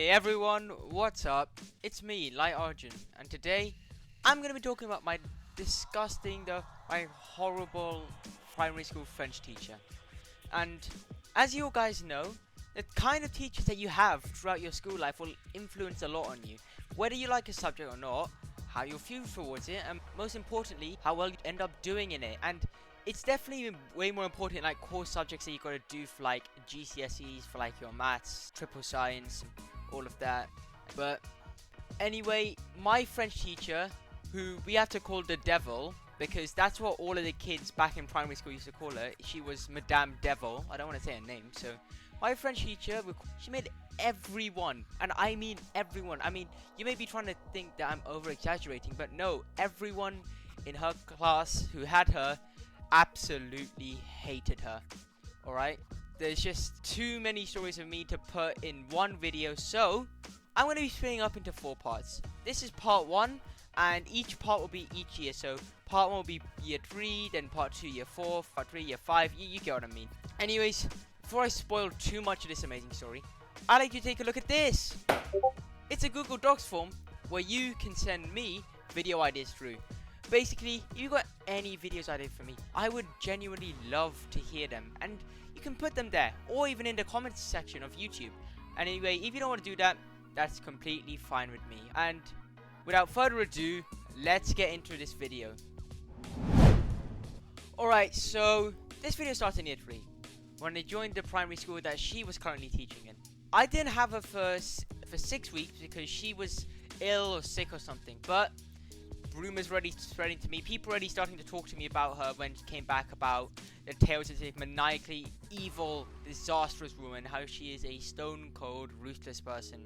Hey everyone, what's up? It's me, Light Arjun, and today I'm gonna be talking about my my horrible primary school French teacher. And as you guys know, the kind of teachers that you have throughout your school life will influence a lot on you. Whether you like a subject or not, how you feel towards it, and most importantly, how well you end up doing in it. And it's definitely way more important in like core subjects that you gotta do for like GCSEs, for like your maths, triple science, all of that. But anyway, my French teacher, who we have to call the devil, because that's what all of the kids back in primary school used to call her. She was Madame Devil. I don't want to say her name. So my French teacher, she made everyone, and I mean everyone. I mean, you may be trying to think that I'm over exaggerating, but no, everyone in her class who had her absolutely hated her. Alright? There's just too many stories of me to put in one video, so I'm going to be splitting up into 4 parts. This is part 1, and each part will be each year. So part 1 will be year 3, then part 2 year 4, part 3 year 5, you get what I mean. Anyways, before I spoil too much of this amazing story, I'd like you to take a look at this. It's a Google Docs form where you can send me video ideas through. Basically, if you got any videos ideas for me, I would genuinely love to hear them, and you can put them there, or even in the comments section of YouTube. And anyway, if you don't want to do that, that's completely fine with me. And without further ado, let's get into this video. Alright, so this video starts in year 3, when I joined the primary school that she was currently teaching in. I didn't have her for 6 weeks because she was ill or sick or something, but rumors already spreading to me, people already starting to talk to me about her when she came back, about the tales of this maniacally evil, disastrous woman, how she is a stone cold, ruthless person.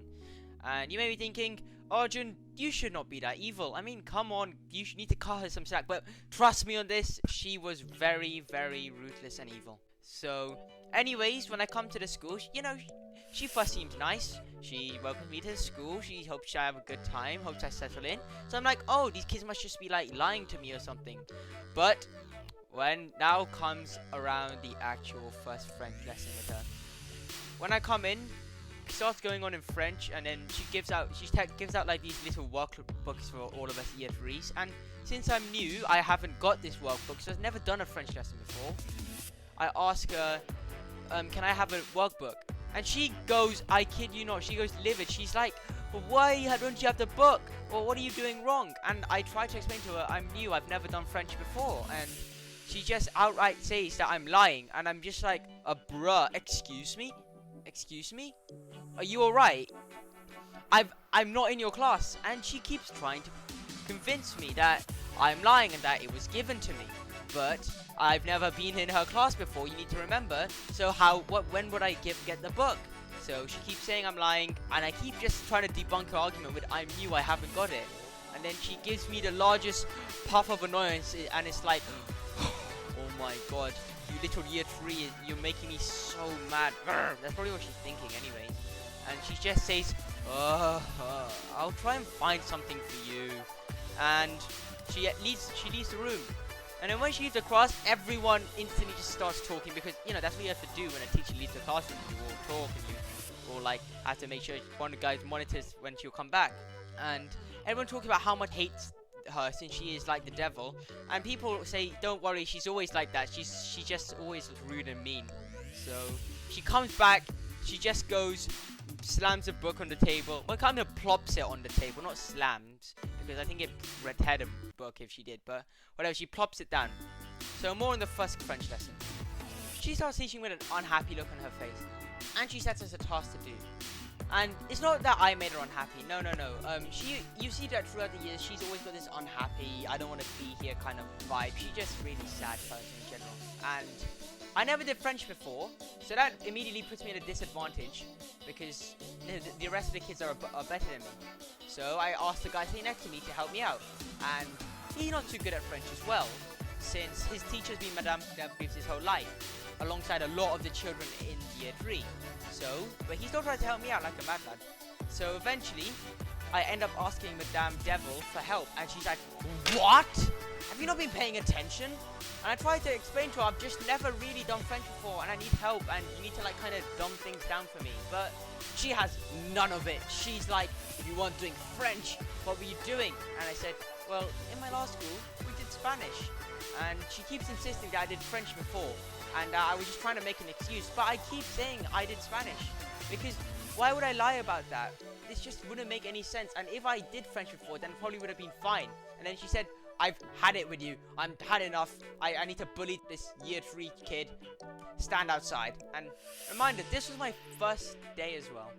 And you may be thinking, Arjun, you should not be that evil. I mean, come on, you should need to cut her some slack. But trust me on this, she was very, very ruthless and evil. So, anyways, when I come to the school, she first seemed nice. She welcomed me to the school. She hopes I have a good time, hopes I settle in. So I'm like, oh, these kids must just be like lying to me or something. But when now comes around the actual first French lesson with her. When I come in, it starts going on in French, and then she gives out like these little workbooks for all of us year 3s. And since I'm new, I haven't got this workbook, so I've never done a French lesson before. I ask her, can I have a workbook? And she goes, I kid you not, she goes livid. She's like, well, why don't you have the book? Or what are you doing wrong? And I try to explain to her, I'm new, I've never done French before. And she just outright says that I'm lying. And I'm just like, bruh, excuse me? Excuse me? Are you alright? I'm not in your class. And she keeps trying to convince me that I'm lying and that it was given to me. But I've never been in her class before, you need to remember. So when would I get the book? So she keeps saying I'm lying, and I keep just trying to debunk her argument with I'm new, I haven't got it. And then she gives me the largest puff of annoyance, and it's like, oh my god, you little year 3, you're making me so mad. That's probably what she's thinking anyway. And she just says, I'll try and find something for you. And she leaves the room. And then when she leaves the class, everyone instantly just starts talking, because, that's what you have to do when a teacher leaves the classroom. You all talk, and you all, like, have to make sure one of the guys monitors when she'll come back. And everyone talking about how much hates her since she is like the devil. And people say, don't worry, she's always like that. She's just always rude and mean. So she comes back, she just goes, slams a book on the table. Well, kind of plops it on the table, not slams, because I think it tear the book if she did, but whatever, she plops it down. So more in the first French lesson. She starts teaching with an unhappy look on her face, and she sets us a task to do. And it's not that I made her unhappy, no. You see that throughout the years, she's always got this unhappy, I don't want to be here kind of vibe. She's just really sad person in general. And I never did French before, so that immediately puts me at a disadvantage, because the rest of the kids are better than me. So I asked the guy sitting next to me to help me out, and he's not too good at French as well, since his teacher's been Madame Devils his whole life, alongside a lot of the children in year 3. So, but he still tried to help me out like a mad lad. So eventually, I end up asking Madame Devil for help, and she's like, "What? Have you not been paying attention?" And I tried to explain to her, I've just never really done French before, and I need help, and you need to like kind of dumb things down for me. But she has none of it. She's like, "If you weren't doing French, what were you doing?" And I said, "Well, in my last school, we did Spanish." And she keeps insisting that I did French before, and I was just trying to make an excuse. But I keep saying I did Spanish, because why would I lie about that? This just wouldn't make any sense. And if I did French before, then it probably would have been fine. And then she said, "I've had it with you. I'm had enough. I need to bully this year 3 kid. Stand outside." And reminder, this was my first day as well.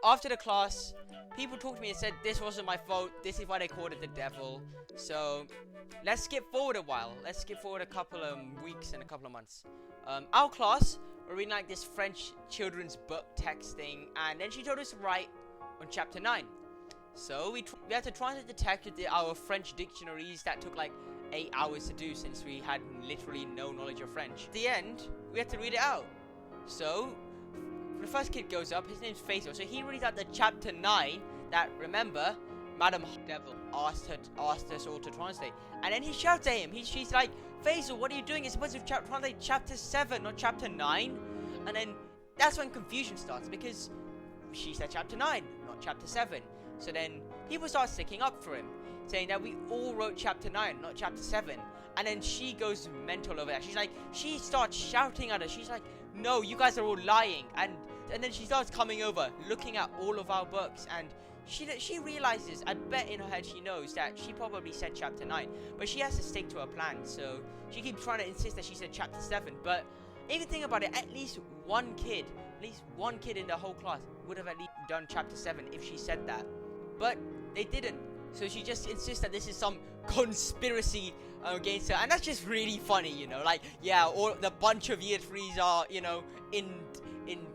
After the class, people talked to me and said, "This wasn't my fault. This is why they called it the devil." So let's skip forward a while. Let's skip forward a couple of weeks and a couple of months. Our class, we're reading like this French children's book text thing, and then she told us to write on chapter 9. So we had to translate the text with our French dictionaries that took like 8 hours to do, since we had literally no knowledge of French. At the end, we had to read it out. So the first kid goes up, his name's Faisal, so he reads out the chapter 9 that, remember, Madame Devil asked us all to translate. And then he shouts at him. She's like, "Faisal, what are you doing? You're supposed to translate chapter 7, not chapter 9. And then that's when confusion starts, because she said chapter 9, not chapter 7. So then people start sticking up for him, saying that we all wrote chapter 9, not chapter 7. And then she goes mental over that. She starts shouting at us. She's like, "No, you guys are all lying." And then she starts coming over, looking at all of our books, and she realizes, I bet in her head she knows that she probably said chapter 9, but she has to stick to her plan. So she keeps trying to insist that she said chapter 7. But if you think about it, at least one kid in the whole class would have at least done chapter 7 if she said that. But they didn't. So she just insists that this is some conspiracy against her. And that's just really funny, you know. Like, yeah, all the bunch of year 3s are, you know, in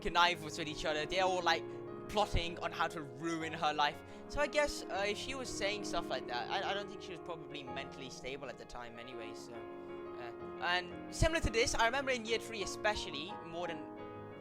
connivance with each other. They're all like plotting on how to ruin her life. So I guess if she was saying stuff like that, I don't think she was probably mentally stable at the time anyway. So and similar to this, I remember in year 3 especially, more than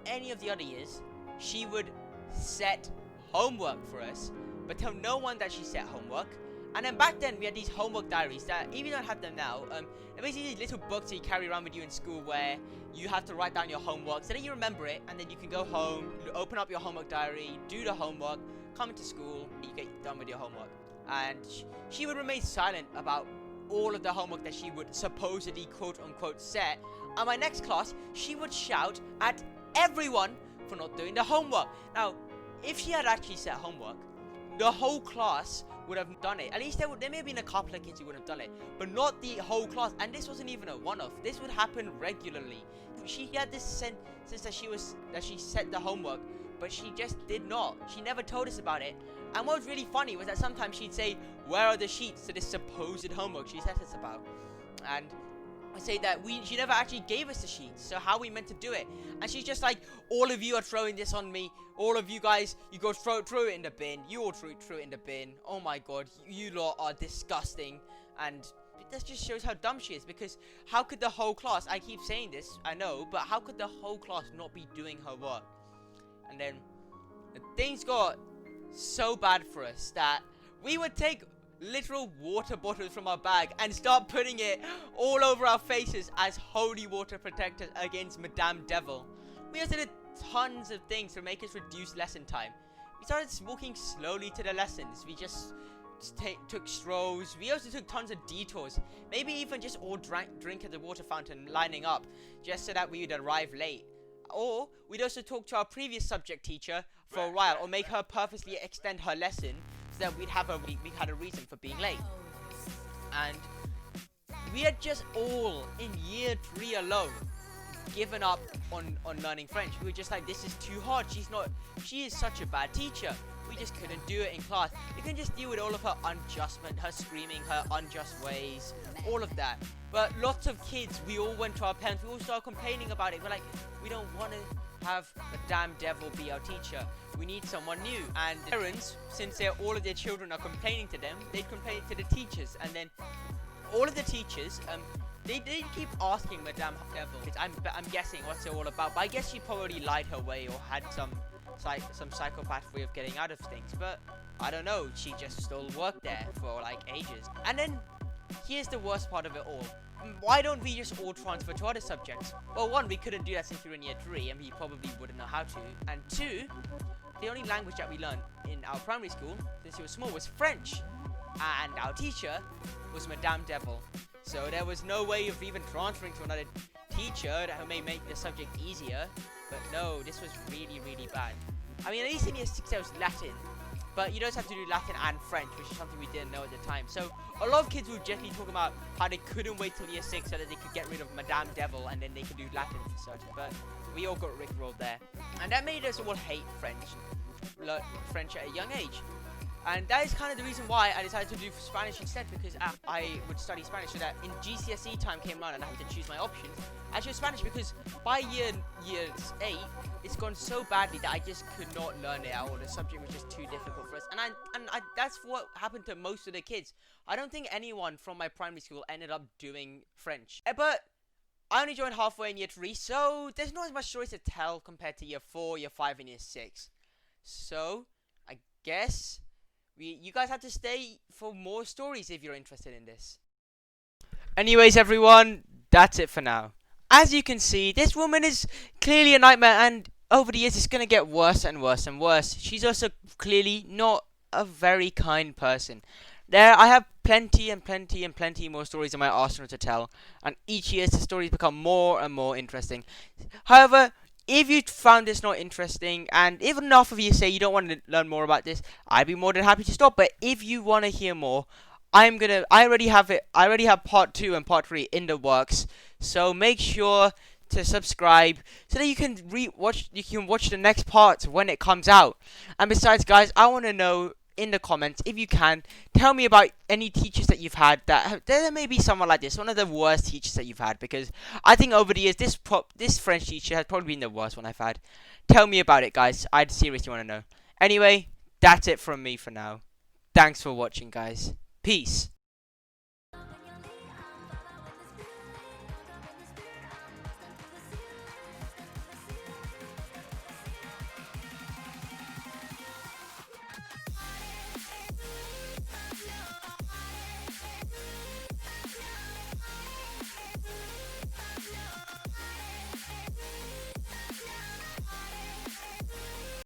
any of the other years, she would set homework for us, but tell no one that she set homework. And then back then we had these homework diaries that, if you don't have them now, they're basically these little books that you carry around with you in school, where you have to write down your homework so that you remember it, and then you can go home, open up your homework diary, do the homework, come into school, you get done with your homework. And she would remain silent about all of the homework that she would supposedly quote unquote set. And my next class, she would shout at everyone for not doing the homework. Now, if she had actually set homework, the whole class would have done it. At least there may have been a couple of kids who would have done it, but not the whole class. And this wasn't even a one-off. This would happen regularly. She had this sense that she set the homework, but she just did not. She never told us about it. And what was really funny was that sometimes she'd say, "Where are the sheets to this supposed homework she set us about?" And I say that she never actually gave us the sheets, so how are we meant to do it? And she's just like, "All of you are throwing this on me. All of you guys, you go throw it in the bin. You all threw it in the bin. Oh my god, you lot are disgusting." And that just shows how dumb she is, because how could the whole class, I keep saying this, I know, but how could the whole class not be doing her work? And then things got so bad for us that we would take literal water bottles from our bag and start putting it all over our faces as holy water protectors against Madame Devil. We also did tons of things to make us reduce lesson time. We started walking slowly to the lessons. We just took strolls. We also took tons of detours. Maybe even just all drink at the water fountain lining up, just so that we would arrive late. Or we'd also talk to our previous subject teacher for a while, or make her purposely extend her lesson so that we had a reason for being late. And we had just all in year 3 alone given up on learning French. We were just like, this is too hard. She is such a bad teacher. We just couldn't do it in class. We couldn't just deal with all of her unjustment, her screaming, her unjust ways, all of that. But lots of kids, we all went to our parents, we all started complaining about it. We're like, we don't want to have the damn devil be our teacher. We need someone new. And the parents, since all of their children are complaining to them, they complain to the teachers. And then all of the teachers, they keep asking Madame Devil. I'm guessing what's it all about. But I guess she probably lied her way or had some some psychopath way of getting out of things, but I don't know, she just still worked there for like ages. And then here's the worst part of it all. Why don't we just all transfer to other subjects? Well, one, we couldn't do that since we were in year 3 and we probably wouldn't know how to. And 2, the only language that we learned in our primary school since we were small was French. And our teacher was Madame Devil. So there was no way of even transferring to another teacher that may make the subject easier. But no, this was really, really bad. I mean, at least in year 6 there was Latin. But you don't have to do Latin and French, which is something we didn't know at the time. So a lot of kids would generally talk about how they couldn't wait till year 6 so that they could get rid of Madame Devil and then they could do Latin and such. But we all got rickrolled there. And that made us all hate French. Learn French at a young age. And that is kind of the reason why I decided to do Spanish instead, because I would study Spanish so that in GCSE time came around and I had to choose my options. I chose Spanish because by year 8, it's gone so badly that I just could not learn it at all. The subject was just too difficult for us. And that's what happened to most of the kids. I don't think anyone from my primary school ended up doing French. But I only joined halfway in year 3, so there's not as much stories to tell compared to year 4, year 5, and year 6. So, I guess you guys have to stay for more stories if you're interested in this. Anyways, everyone, that's it for now. As you can see, this woman is clearly a nightmare, and over the years it's going to get worse and worse and worse. She's also clearly not a very kind person. I have plenty and plenty and plenty more stories in my arsenal to tell, and each year the stories become more and more interesting. However, if you found this not interesting, and if enough of you say you don't want to learn more about this, I'd be more than happy to stop. But if you want to hear more, I already have part 2 and part 3 in the works. So make sure to subscribe so that you can watch the next part when it comes out. And besides, guys, I want to know in the comments, if you can, tell me about any teachers that you've had that there may be someone like this, one of the worst teachers that you've had, because I think over the years this French teacher has probably been the worst one I've had. Tell me about it, guys. I'd seriously want to know. Anyway, that's it from me for now. Thanks for watching, guys. Peace.